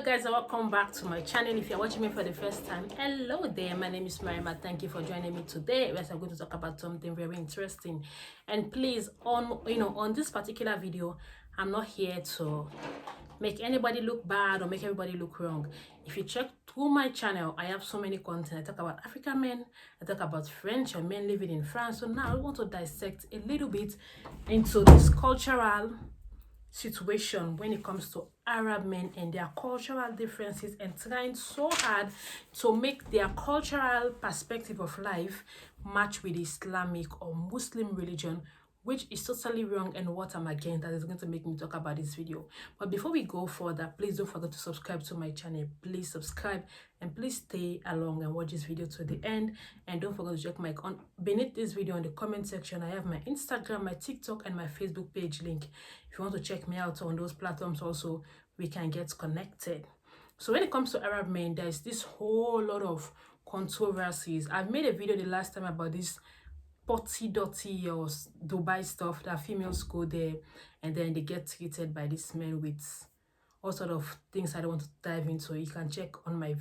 Guys, and welcome back to my channel. If you're watching me for the first time, hello there, my name is Marima. Thank you for joining me today. Yes, I'm going to talk about something very interesting. And please, on this particular video, I'm not here to make anybody look bad or make everybody look wrong. If you check through my channel, I have so many content. I talk about African men, I talk about French and men living in France. So now I want to dissect a little bit into this cultural situation when it comes to Arab men and their cultural differences, and trying so hard to make their cultural perspective of life match with Islamic or Muslim religion, which is totally wrong and what I'm against. That is going to make me talk about this video. But before we go further, please don't forget to subscribe to my channel. Please subscribe and please stay along and watch this video to the end. And don't forget to check my beneath this video in the comment section. I have my Instagram, my TikTok, and my Facebook page link. If you want to check me out on those platforms also, we can get connected. So when it comes to Arab men, there's this whole lot of controversies. I've made a video the last time about this potty dirty or Dubai stuff that females go there and then they get treated by these men with all sort of things I don't want to dive into. You can check on my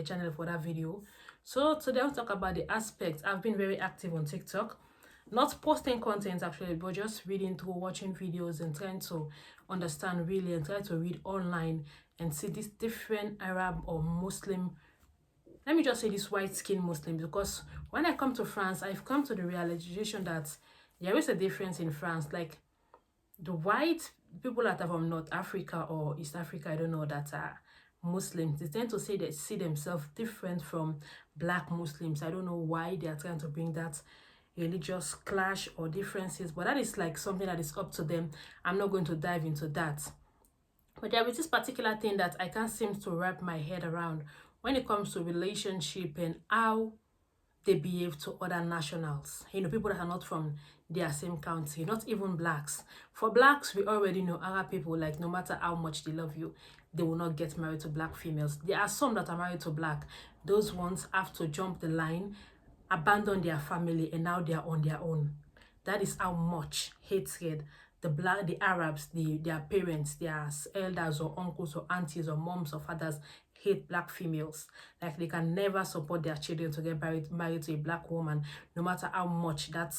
channel for that video. So today I'll talk about the aspects. I've been very active on TikTok, not posting content actually, but just reading through, watching videos and trying to understand really and try to read online and see these different Arab or Muslim, let me just say this white-skinned Muslims, because when I come to France, I've come to the realization that there is a difference in France. Like the white people that are from North Africa or East Africa, I don't know, that are Muslims, they tend to say they see themselves different from black Muslims. I don't know why they are trying to bring that religious clash or differences, but that is like something that is up to them. I'm not going to dive into that. But there is this particular thing that I can't seem to wrap my head around when it comes to relationship and how they behave to other nationals, people that are not from their same country, not even blacks. For blacks, we already know Arab people, like no matter how much they love you, they will not get married to black females. There are some that are married to black. Those ones have to jump the line, abandon their family, and now they are on their own. That is how much hatred the Arabs, their parents, their elders or uncles or aunties or moms or fathers hate black females. Like they can never support their children to get married to a black woman, no matter how much that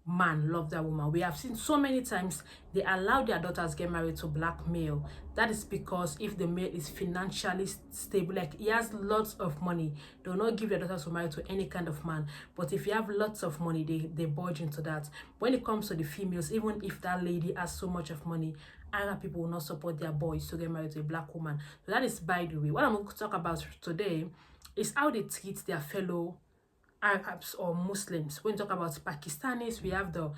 man loves that woman. We have seen so many times they allow their daughters get married to black male. That is because if the male is financially stable, like he has lots of money, they will not give their daughters to marry to any kind of man. But if you have lots of money, they budge into that. When it comes to the females, even if that lady has so much of money, Arab people will not support their boys to get married to a black woman. So that is by the way. What I'm going to talk about today is how they treat their fellow Arabs or Muslims. When we talk about Pakistanis, we have the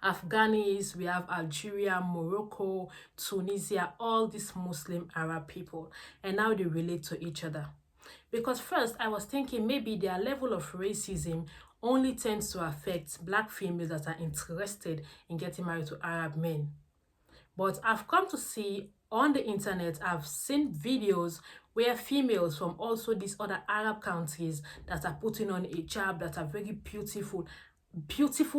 Afghanis, we have Algeria, Morocco, Tunisia, all these Muslim Arab people, and how they relate to each other. Because first I was thinking maybe their level of racism only tends to affect black females that are interested in getting married to Arab men. But I've come to see on the internet, I've seen videos where females from also these other Arab countries that are putting on a hijab, that are very beautiful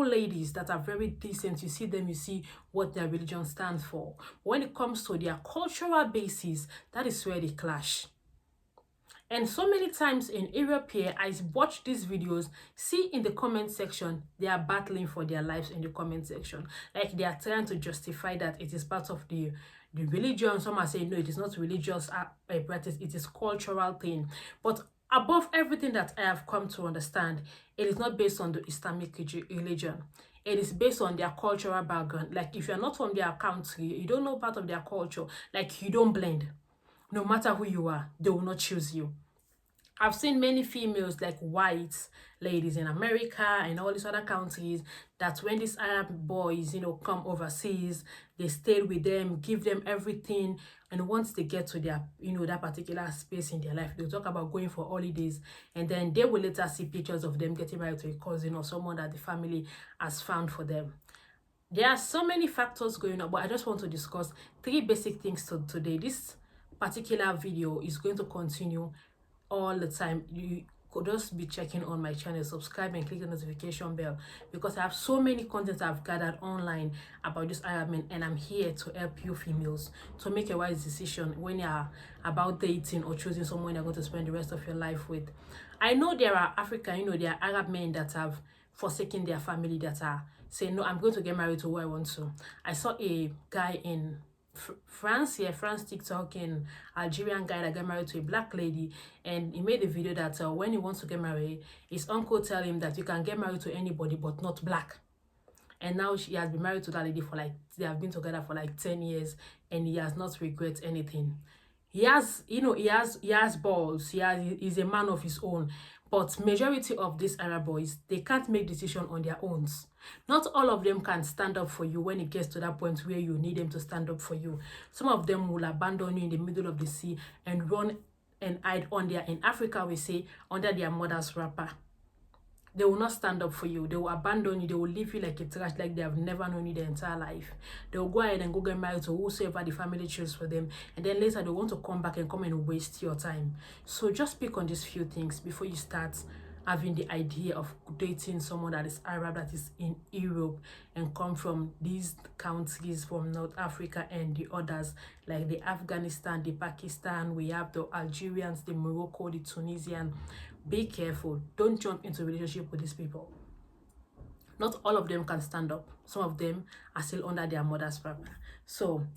ladies that are very decent. You see them, you see what their religion stands for. When it comes to their cultural basis, that is where they clash. And so many times in Europe here, I watch these videos, see in the comment section, they are battling for their lives in the comment section. Like they are trying to justify that it is part of the religion. Some are saying, no, it is not religious practice, it is cultural thing. But above everything that I have come to understand, it is not based on the Islamic religion. It is based on their cultural background. Like if you're not from their country, you don't know part of their culture, like you don't blend. No matter who you are, they will not choose you. I've seen many females, like white ladies in America and all these other countries, that when these Arab boys, come overseas, they stay with them, give them everything. And once they get to their, that particular space in their life, they'll talk about going for holidays. And then they will later see pictures of them getting married to a cousin or someone that the family has found for them. There are so many factors going on, but I just want to discuss 3 basic things today. This particular video is going to continue all the time. could just be checking on my channel, subscribe and click the notification bell, because I have so many content I've gathered online about this Arab men, and I'm here to help you females to make a wise decision when you're about dating or choosing someone you're going to spend the rest of your life with. I know there are African, there are Arab men that have forsaken their family, that are saying, no, I'm going to get married to who I want to. I saw a guy in France, TikTok, and Algerian guy that got married to a black lady, and he made a video that when he wants to get married, his uncle tell him that you can get married to anybody but not black. And now he has been married to that lady for like, they have been together for like 10 years, and he has not regret anything. He has, he has balls. He's a man of his own. But majority of these Arab boys, they can't make decision on their own. Not all of them can stand up for you when it gets to that point where you need them to stand up for you. Some of them will abandon you in the middle of the sea and run and hide in Africa, we say, under their mother's wrapper. They will not stand up for you. They will abandon you. They will leave you like a trash, like they have never known you their entire life. They will go ahead and go get married to whosoever the family chooses for them. And then later they want to come back and come and waste your time. So just pick on these few things before you start having the idea of dating someone that is Arab, that is in Europe, and come from these countries, from North Africa and the others, like the Afghanistan, the Pakistan, we have the Algerians, the Morocco, the Tunisian. Be careful. Don't jump into a relationship with these people. Not all of them can stand up. Some of them are still under their mother's wrapper. So,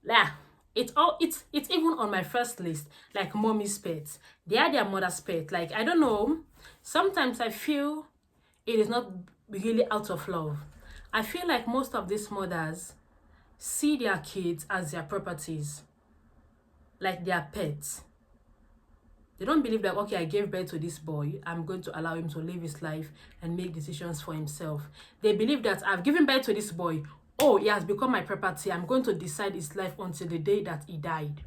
yeah, it's even on my first list, like mommy's pets. They are their mother's pet. Like, I don't know. Sometimes I feel it is not really out of love. I feel like most of these mothers see their kids as their properties, like their pets. They don't believe that, okay, I gave birth to this boy, I'm going to allow him to live his life and make decisions for himself. They believe that I've given birth to this boy, oh, he has become my property, I'm going to decide his life until the day that he died.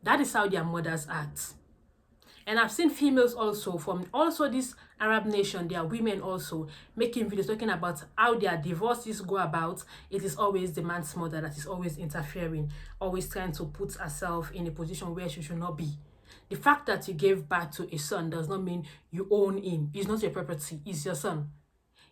That is how their mothers act. And I've seen females also from this Arab nation, their women also making videos talking about how their divorces go about. It is always the man's mother that is always interfering, always trying to put herself in a position where she should not be. The fact that you gave birth to a son does not mean you own him. He's not your property. He's your son.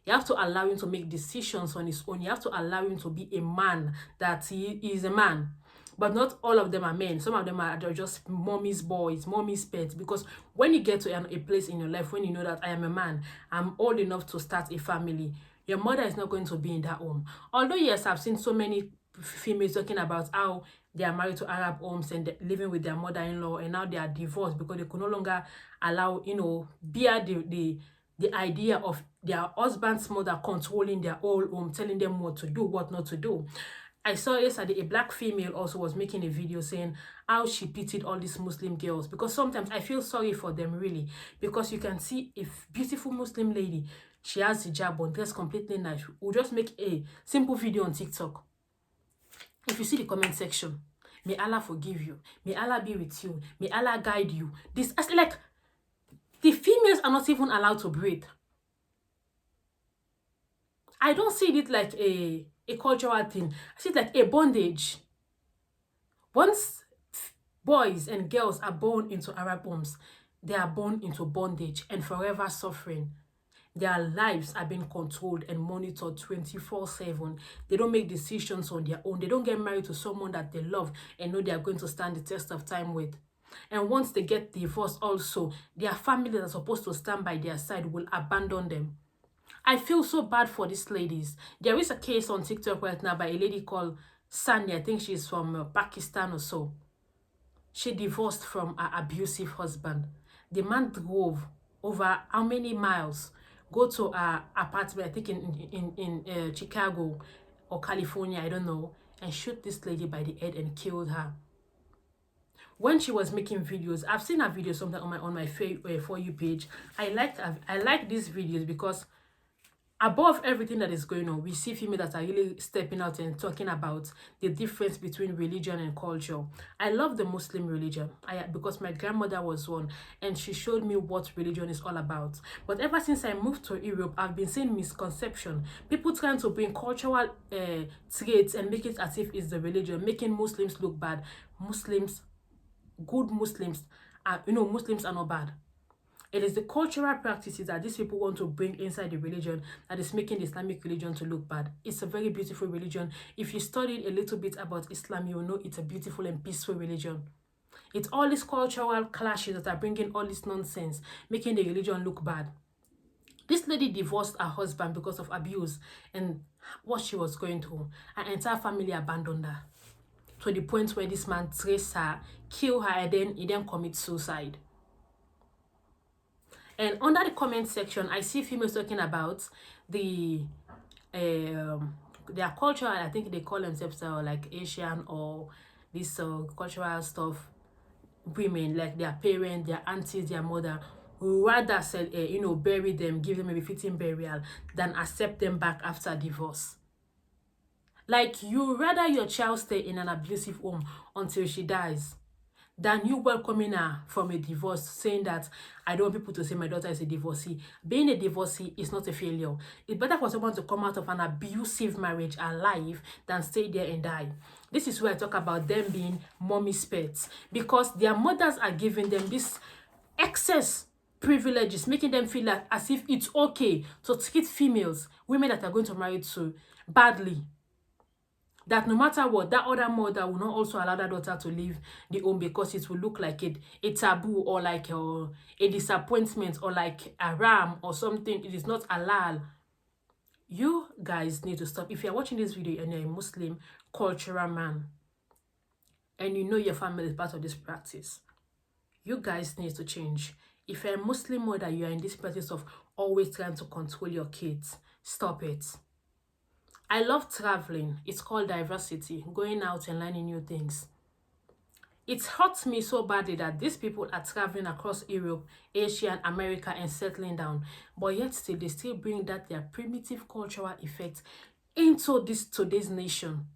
You have to allow him to make decisions on his own. You have to allow him to be a man, that he is a man. But not all of them are men. Some of them are just mommy's boys, mommy's pets. Because when you get to a place in your life, when you know that I am a man, I'm old enough to start a family, your mother is not going to be in that home. Although, yes, I've seen so many females talking about how they are married to Arab homes and living with their mother-in-law, and now they are divorced because they could no longer allow, bear the idea of their husband's mother controlling their whole home, telling them what to do, what not to do. I saw yesterday a black female also was making a video saying how she pitied all these Muslim girls, because sometimes I feel sorry for them, really, because you can see a beautiful Muslim lady, she has hijab on, dressed completely nice, we'll just make a simple video on TikTok. If you see the comment section, may Allah forgive you, may Allah be with you, may Allah guide you. This, like, the females are not even allowed to breathe. I don't see it like a cultural thing. I see it like a bondage. Once boys and girls are born into Arab homes, they are born into bondage and forever suffering. Their lives are being controlled and monitored 24/7. They don't make decisions on their own. They don't get married to someone that they love and know they are going to stand the test of time with. And once they get divorced also, their family that are supposed to stand by their side will abandon them. I feel so bad for these ladies. There is a case on TikTok right now by a lady called Sani. I think she's from Pakistan or so. She divorced from her abusive husband. The man drove over how many miles, go to her apartment, I think in Chicago or California, I don't know, and shoot this lady by the head and killed her. When she was making videos, I've seen her videos sometimes on my For You page. I like these videos because above everything that is going on, we see females that are really stepping out and talking about the difference between religion and culture. I love the Muslim religion because my grandmother was one, and she showed me what religion is all about. But ever since I moved to Europe, I've been seeing misconception. People trying to bring cultural traits and make it as if it's the religion, making Muslims look bad. Muslims, good Muslims, Muslims are not bad. It is the cultural practices that these people want to bring inside the religion that is making the Islamic religion to look bad. It's a very beautiful religion. If you studied a little bit about Islam, you will know it's a beautiful and peaceful religion. It's all these cultural clashes that are bringing all this nonsense, making the religion look bad. This lady divorced her husband because of abuse and what she was going through. Her entire family abandoned her to the point where this man traced her, killed her, and then he commits suicide. And under the comment section, I see females talking about their culture. I think they call themselves like Asian or this cultural stuff. Women, like their parents, their aunties, their mother, who rather say, bury them, give them a befitting burial, than accept them back after divorce. Like, you rather your child stay in an abusive home until she dies than you welcoming her from a divorce, saying that I don't want people to say my daughter is a divorcee. Being a divorcee is not a failure. It's better for someone to come out of an abusive marriage alive than stay there and die. This is where I talk about them being mommy's pets, because their mothers are giving them this excess privileges, making them feel like as if it's okay to treat females, women that are going to marry to, badly. That no matter what, that other mother will not also allow that daughter to leave the home because it will look like a taboo or like a disappointment or like a ram or something. It is not halal. You guys need to stop. If you're watching this video and you're a Muslim cultural man and you know your family is part of this practice, you guys need to change. If you're a Muslim mother, you are in this practice of always trying to control your kids. Stop it. I love traveling. It's called diversity, going out and learning new things. It hurts me so badly that these people are traveling across Europe, Asia, and America and settling down. But yet still, they still bring that their primitive cultural effects into today's nation.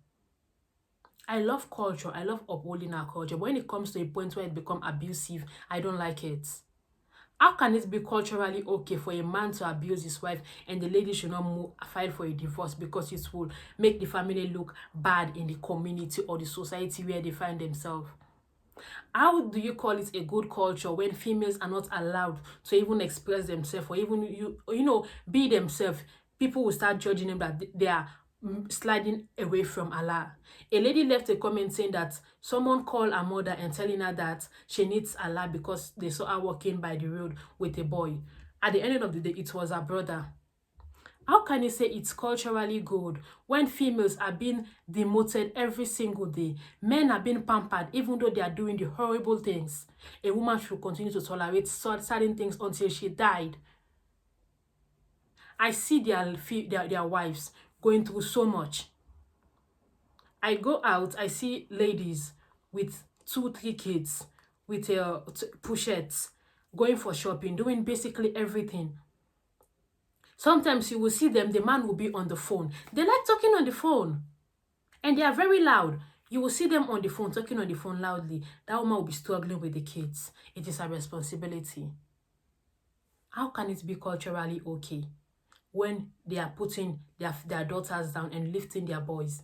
I love culture. I love upholding our culture. But when it comes to a point where it becomes abusive, I don't like it. How can it be culturally okay for a man to abuse his wife and the lady should not file for a divorce because it will make the family look bad in the community or the society where they find themselves? How do you call it a good culture when females are not allowed to even express themselves or even be themselves? People will start judging them that they are sliding away from Allah. A lady left a comment saying that someone called her mother and telling her that she needs Allah because they saw her walking by the road with a boy. At the end of the day, it was her brother. How can you say it's culturally good when females are being demoted every single day? Men are being pampered even though they are doing the horrible things. A woman should continue to tolerate certain things until she died. I see their wives going through so much. I go out, I see ladies with 2-3 kids, with pushettes, going for shopping, doing basically everything. Sometimes you will see them, the man will be on the phone. They like talking on the phone. And they are very loud. You will see them on the phone, talking on the phone loudly. That woman will be struggling with the kids. It is her responsibility. How can it be culturally okay when they are putting their daughters down and lifting their boys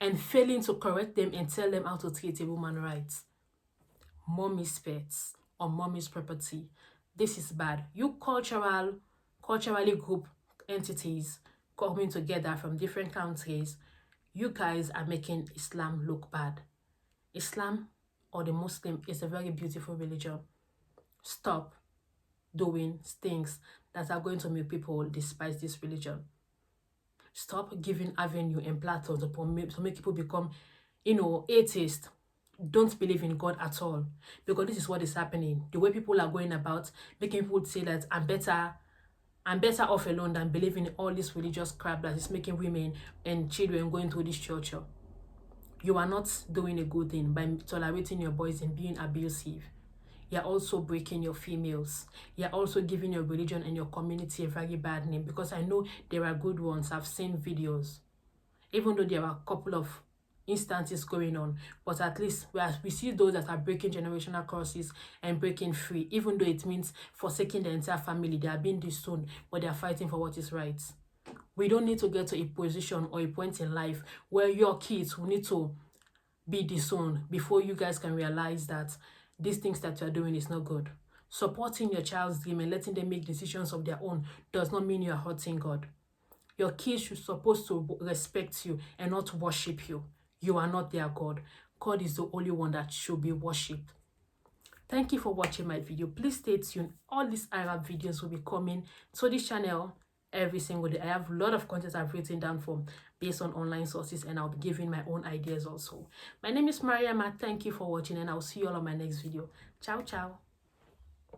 and failing to correct them and tell them how to treat a woman right? Mommy's pets or mommy's property. This is bad. You culturally group entities coming together from different countries, you guys are making Islam look bad. Islam or the Muslim is a very beautiful religion. Stop doing things that are going to make people despise this religion. Stop giving avenue and platforms to make people become, atheist. Don't believe in God at all, because this is what is happening. The way people are going about making people say that I'm better off alone than believing in all this religious crap that is making women and children going through this torture. You are not doing a good thing by tolerating your boys and being abusive. You're also breaking your females. You're also giving your religion and your community a very bad name, because I know there are good ones. I've seen videos, even though there are a couple of instances going on, but at least we see those that are breaking generational curses and breaking free, even though it means forsaking the entire family. They are being disowned, but they are fighting for what is right. We don't need to get to a position or a point in life where your kids will need to be disowned before you guys can realize that these things that you're doing is not good. Supporting your child's dream and letting them make decisions of their own does not mean you are hurting God. Your kids should supposed to respect you and not worship you. You are not their God. God is the only one that should be worshipped. Thank you for watching my video. Please stay tuned. All these Arab videos will be coming to this channel every single day. I have a lot of content I've written down from based on online sources, and I'll be giving my own ideas also. My name is Mariama. Thank you for watching, and I'll see you all on my next video. Ciao, ciao.